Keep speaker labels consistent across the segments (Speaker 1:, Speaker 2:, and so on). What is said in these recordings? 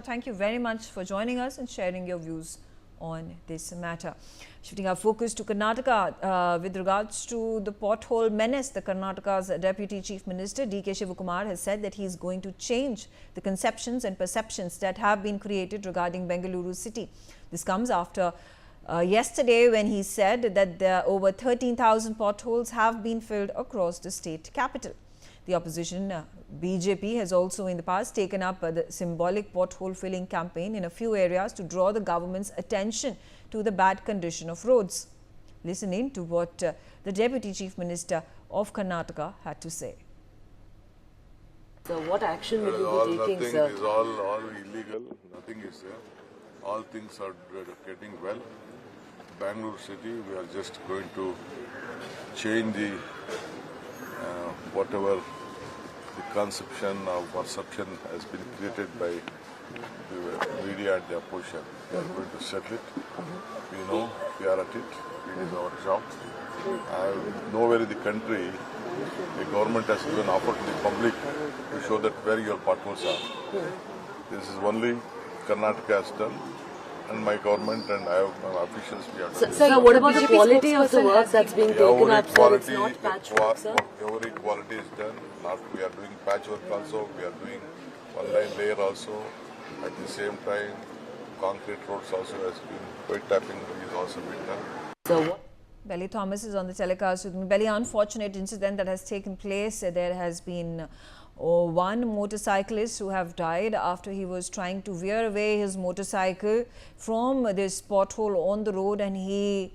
Speaker 1: Thank you very much for joining us and sharing your views on this matter. Shifting our focus to Karnataka, with regards to the pothole menace, the Karnataka's Deputy Chief Minister D.K. Shivakumar has said that he is going to change the conceptions and perceptions that have been created regarding Bengaluru city. This comes after yesterday when he said that over 13,000 potholes have been filled across the state capital. The opposition BJP has also in the past taken up the Symbolic pothole-filling campaign in a few areas to draw the government's attention to the bad condition of roads. Listen in to what the Deputy Chief Minister of Karnataka had to say.
Speaker 2: So what action will you be taking, sir?
Speaker 3: Nothing is all illegal. Nothing is there. All things are getting well. Bangalore city, we are just going to change the whatever the conception or perception has been created by the media and the opposition. We are going to settle it. We know we are at it. It is our job. Nowhere in the country the government has given offer to the public to show that where your potholes are. This is only Karnataka has done, and my government and I have my officials we are doing.
Speaker 2: Sir, what about the quality of the work that's being taken up, sir? It's not patchwork, sir?
Speaker 3: Every quality is done. We are doing patchwork also. We are doing one-line layer also. At the same time, concrete roads also has been, white tapping is also been done.
Speaker 2: So what?
Speaker 1: Belly Thomas is on the telecast with me. Belly, unfortunate incident that has taken place. There has been one motorcyclist who have died after he was trying to veer away his motorcycle from this pothole on the road, and the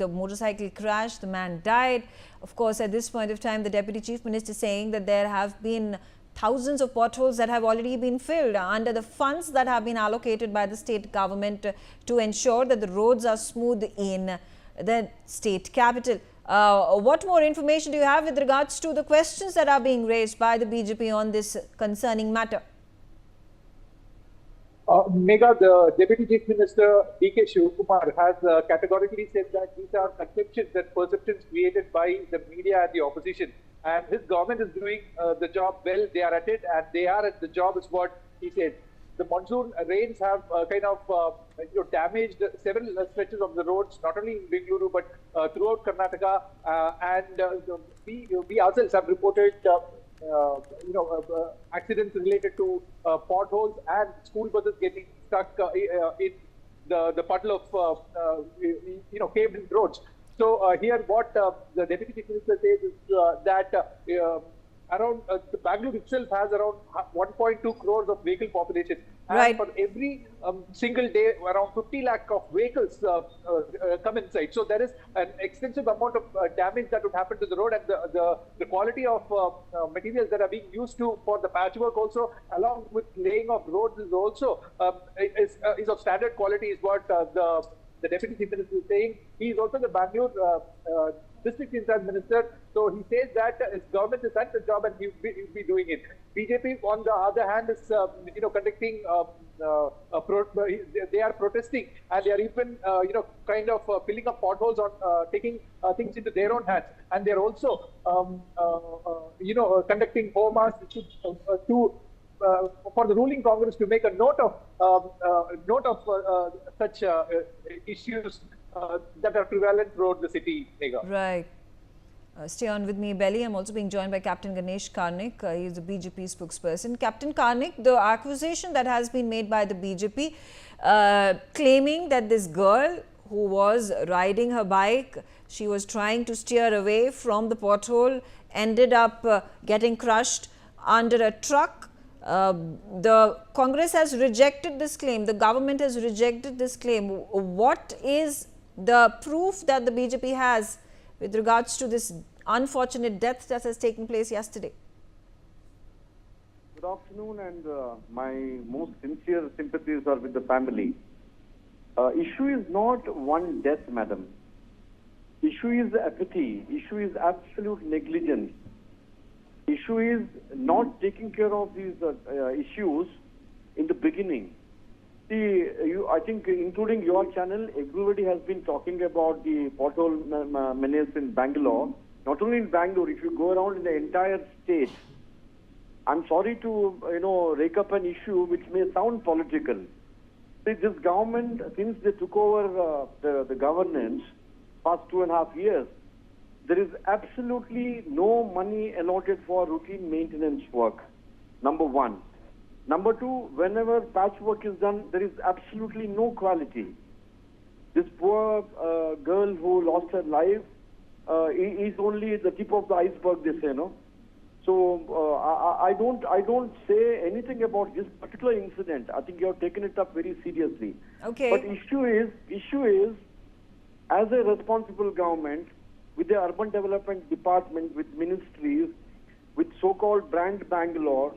Speaker 1: motorcycle crashed. The man died. Of course, at this point of time, the Deputy Chief Minister is saying that there have been thousands of potholes that have already been filled under the funds that have been allocated by the state government to ensure that the roads are smooth in the state capital. What more information do you have with regards to the questions that are being raised by the BJP on this concerning matter?
Speaker 4: Megha, the Deputy Chief Minister D.K. Shivakumar has categorically said that these are conceptions and perceptions created by the media and the opposition. And his government is doing the job well. They are at it, and they are at the job, is what he said. The monsoon rains have damaged several stretches of the roads, not only in Bengaluru but throughout Karnataka. We ourselves have reported accidents related to potholes and school buses getting stuck in the puddle of caved-in roads. So here, what the Deputy Chief Minister says is that around Bangalore itself has around 1.2 crores of vehicle population, and
Speaker 1: right.
Speaker 4: for every single day, around 50 lakh of vehicles come inside. So there is an extensive amount of damage that would happen to the road, and the quality of materials that are being used for the patchwork also, along with laying of roads, is also is of standard quality, is what the Deputy Chief Minister is saying. He is also the Bangalore District Incharge Minister, so he says that his government is at the job and he will be doing it. BJP, on the other hand, is conducting. They are protesting, and they are even filling up potholes on taking things into their own hands, and they are also conducting homas for the ruling Congress to make a note of such issues that are prevalent throughout the city, Megha.
Speaker 1: Right. Stay on with me, Belly. I'm also being joined by Captain Ganesh Karnik. He is the BJP spokesperson. Captain Karnik, the accusation that has been made by the BJP claiming that this girl who was riding her bike, she was trying to steer away from the pothole, ended up getting crushed under a truck. The Congress has rejected this claim. The government has rejected this claim. What is the proof that the BJP has with regards to this unfortunate death that has taken place yesterday?
Speaker 5: Good afternoon, and my most sincere sympathies are with the family. Issue is not one death, madam. Issue is apathy. Issue is absolute negligence. Issue is not taking care of these issues in the beginning. See, I think including your channel, everybody has been talking about the pothole menace in Bangalore. Not only in Bangalore, if you go around in the entire state, I'm sorry to, rake up an issue which may sound political. See, this government, since they took over the governance past 2.5 years, there is absolutely no money allotted for routine maintenance work, number one. Number two, whenever patchwork is done, there is absolutely no quality. This poor girl who lost her life is only the tip of the iceberg, they say, no? So I don't say anything about this particular incident. I think you have taken it up very seriously.
Speaker 1: Okay.
Speaker 5: But issue is, as a responsible government, with the urban development department, with ministries, with so-called brand Bangalore,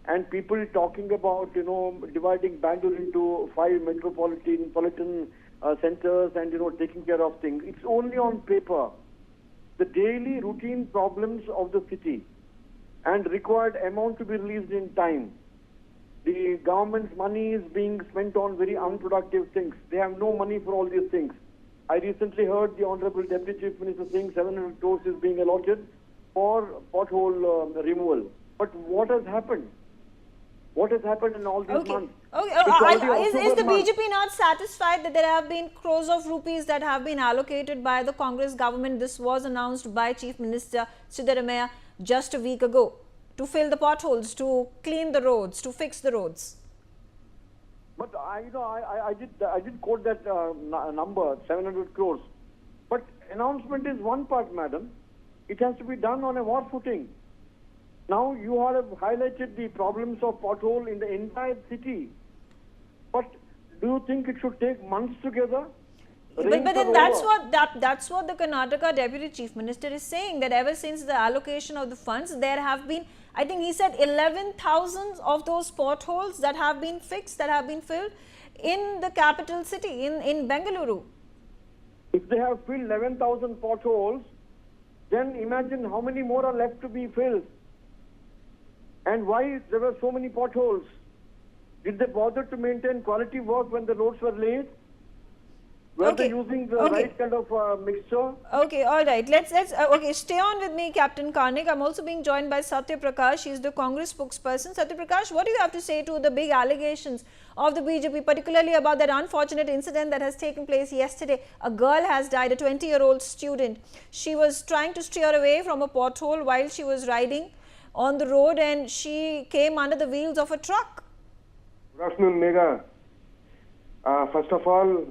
Speaker 5: and people talking about, dividing Bangalore into 5 metropolitan centers and, taking care of things. It's only on paper. The daily routine problems of the city and required amount to be released in time. The government's money is being spent on very unproductive things. They have no money for all these things. I recently heard the Honorable Deputy Chief Minister saying 700 crores is being allotted for pothole removal. But what has happened? What has happened in all these months?
Speaker 1: Okay. Is the BJP not satisfied that there have been crores of rupees that have been allocated by the Congress government? This was announced by Chief Minister Siddaramaiah just a week ago to fill the potholes, to clean the roads, to fix the roads.
Speaker 5: But I did quote that number, 700 crores. But announcement is one part, madam. It has to be done on a war footing. Now you have highlighted the problems of pothole in the entire city. But do you think it should take months together?
Speaker 1: But then that's what the Karnataka Deputy Chief Minister is saying, that ever since the allocation of the funds, there have been, I think he said 11,000 of those potholes that have been fixed, that have been filled in the capital city, in Bengaluru.
Speaker 5: If they have filled 11,000 potholes, then imagine how many more are left to be filled. And why there were so many potholes? Did they bother to maintain quality work when the roads were laid? Were they using the right kind of mixture?
Speaker 1: Okay, all right. Let's okay, stay on with me, Captain Karnik. I'm also being joined by Satya Prakash. He's the Congress spokesperson. Satya Prakash, what do you have to say to the big allegations of the BJP, particularly about that unfortunate incident that has taken place yesterday? A girl has died, a 20-year-old student. She was trying to steer away from a pothole while she was riding on the road, and she came under the wheels of a truck.
Speaker 6: Good afternoon, Megha. First of all,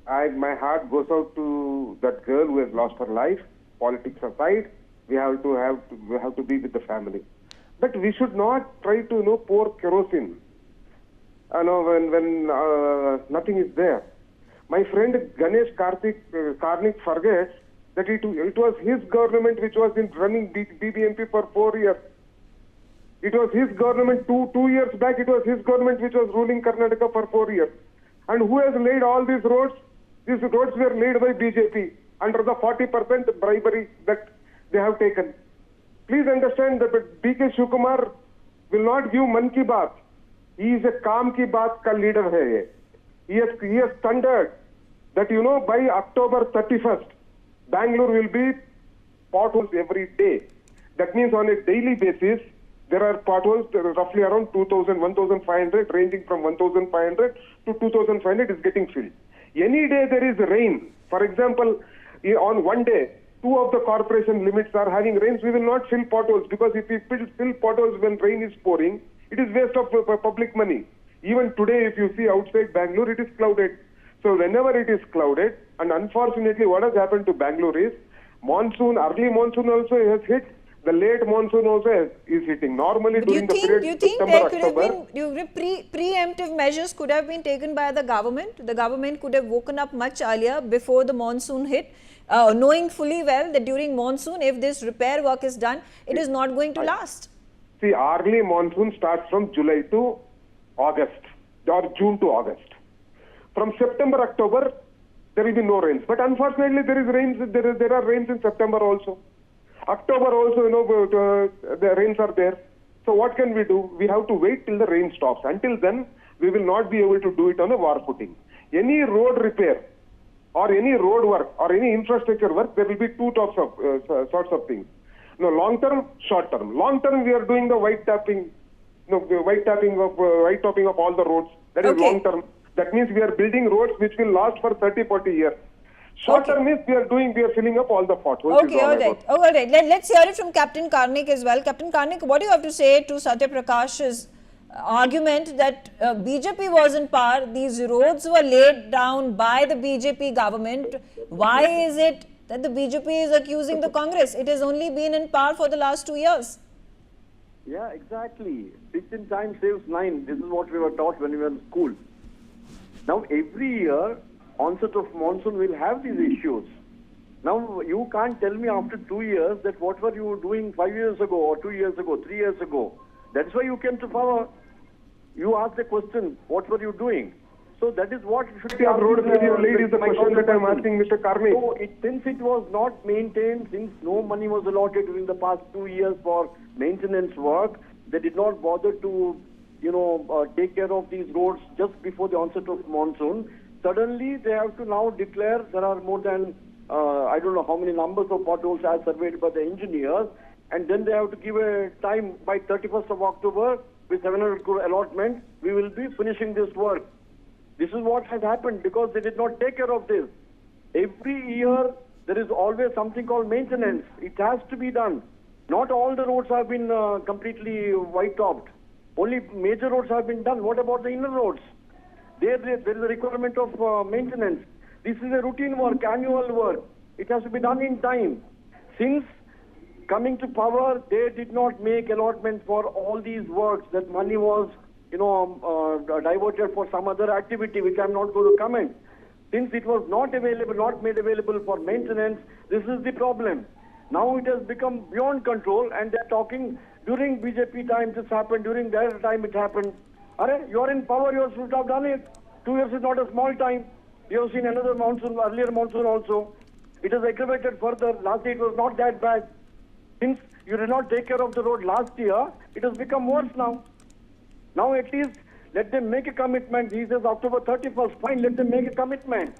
Speaker 6: my heart goes out to that girl who has lost her life. Politics aside, we have to be with the family. But we should not try to pour kerosene. When nothing is there. My friend Ganesh Karnik forgets that it was his government which was running BBMP for 4 years. It was his government two years back. It was his government which was ruling Karnataka for 4 years. And who has laid all these roads? These roads were laid by BJP under the 40% bribery that they have taken. Please understand that D.K. Shivakumar will not give man ki baat. He is a kaam ki baat ka leader hai. He has thundered that by October 31st, Bangalore will be potholes every day. That means on a daily basis, there are potholes roughly around 2,000, 1,500, ranging from 1,500 to 2,500 is getting filled. Any day there is rain. For example, on one day, 2 of the corporation limits are having rains. We will not fill potholes because if we fill potholes when rain is pouring, it is waste of public money. Even today, if you see outside Bangalore, it is clouded. So whenever it is clouded, and unfortunately what has happened to Bangalore is, early monsoon also has hit, the late monsoon also is hitting. Normally during the period September, October,
Speaker 1: preemptive measures could have been taken by the government? The government could have woken up much earlier before the monsoon hit, knowing fully well that during monsoon, if this repair work is done, it is not going to last.
Speaker 6: See, early monsoon starts from July to August or June to August. From September, October, there will be no rains. But unfortunately, there are rains in September also. October also, the rains are there. So what can we do? We have to wait till the rain stops. Until then, we will not be able to do it on a war footing. Any road repair or any road work or any infrastructure work, there will be two sorts of things. No, long term, short term. Long term, we are doing the white topping of all the roads. That is
Speaker 1: Okay.
Speaker 6: long term. That means we are building roads which will last for 30, 40 years. Short term is we are filling up all the potholes.
Speaker 1: Okay, all right. Oh, all right. Let's hear it from Captain Karnik as well. Captain Karnik, what do you have to say to Satya Prakash's argument that BJP was in power, these roads were laid down by the BJP government? Why is it that the BJP is accusing the Congress? It has only been in power for the last 2 years.
Speaker 5: Yeah, exactly. 16 times saves 9. This is what we were taught when we were in school. Now, every year, onset of monsoon will have these issues. Now, you can't tell me after 2 years that what were you doing 5 years ago or 2 years ago, 3 years ago. That's why you came to power. You asked the question, what were you doing? So that is what should be
Speaker 6: road is the question that I'm asking Mr. Karnik.
Speaker 5: So since it was not maintained, since no money was allotted during the past 2 years for maintenance work, they did not bother to, take care of these roads just before the onset of monsoon. Suddenly, they have to now declare there are more than, I don't know how many numbers of potholes as surveyed by the engineers, and then they have to give a time by 31st of October with 700 crore allotment, we will be finishing this work. This is what has happened because they did not take care of this. Every year, there is always something called maintenance. It has to be done. Not all the roads have been completely white-topped. Only major roads have been done. What about the inner roads? There is a requirement of maintenance. This is a routine work, annual work. It has to be done in time. Since coming to power, they did not make allotment for all these works. That money was, diverted for some other activity, which I'm not going to comment. Since it was not made available for maintenance, this is the problem. Now it has become beyond control, and they're talking during BJP time this happened, during their time it happened. You're in power, you should have done it. 2 years is not a small time. You have seen another monsoon, earlier monsoon also. It has aggravated further. Last year it was not that bad. Since you did not take care of the road last year, it has become worse now. Now at least let them make a commitment. He says October 31st, fine, let them make a commitment.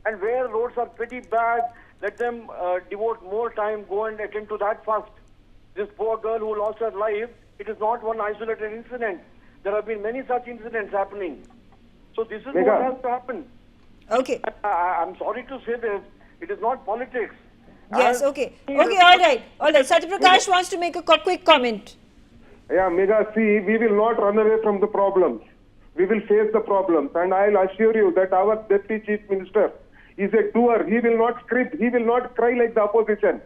Speaker 5: And where roads are pretty bad, let them devote more time, go and attend to that first. This poor girl who lost her life, it is not one isolated incident. There have been many such incidents happening. So this is what has to happen.
Speaker 1: Okay.
Speaker 5: I'm sorry to say this. It is not politics.
Speaker 1: Yes, okay. Okay, all right. All right. Satya Prakash wants to make a quick comment.
Speaker 6: Yeah, Mega, see, we will not run away from the problems. We will face the problems. And I'll assure you that our Deputy Chief Minister is a doer. He will not script. He will not cry like the opposition.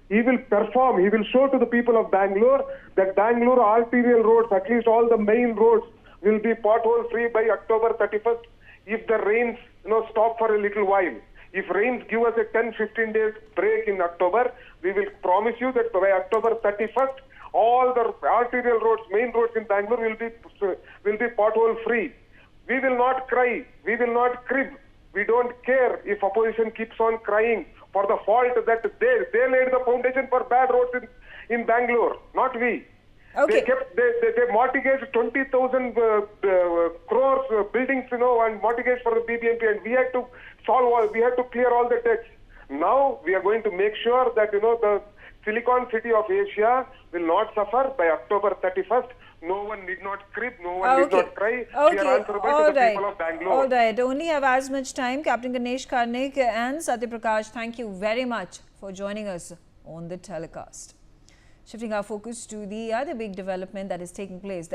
Speaker 6: He will perform. He will show to the people of Bangalore that Bangalore arterial roads, at least all the main roads, will be pothole free by October 31st if the rains stop for a little while. If rains give us a 10-15 days break in October, we will promise you that by October 31st, all the arterial roads, main roads in Bangalore will be pothole free. We will not cry. We will not crib. We don't care if opposition keeps on crying for the fault that they laid the foundation for bad roads in Bangalore, not we.
Speaker 1: Okay.
Speaker 6: They mortgaged 20,000 crores buildings, and mortgaged for the BBMP, and we had to clear all the debts. Now we are going to make sure that the Silicon City of Asia will not suffer by October 31st. No one need not crib, no one need not cry. We are answerable to the people of Bangalore.
Speaker 1: All right. Only have as much time. Captain Ganesh Karnik and Satya Prakash, thank you very much for joining us on the telecast. Shifting our focus to the other big development that is taking place.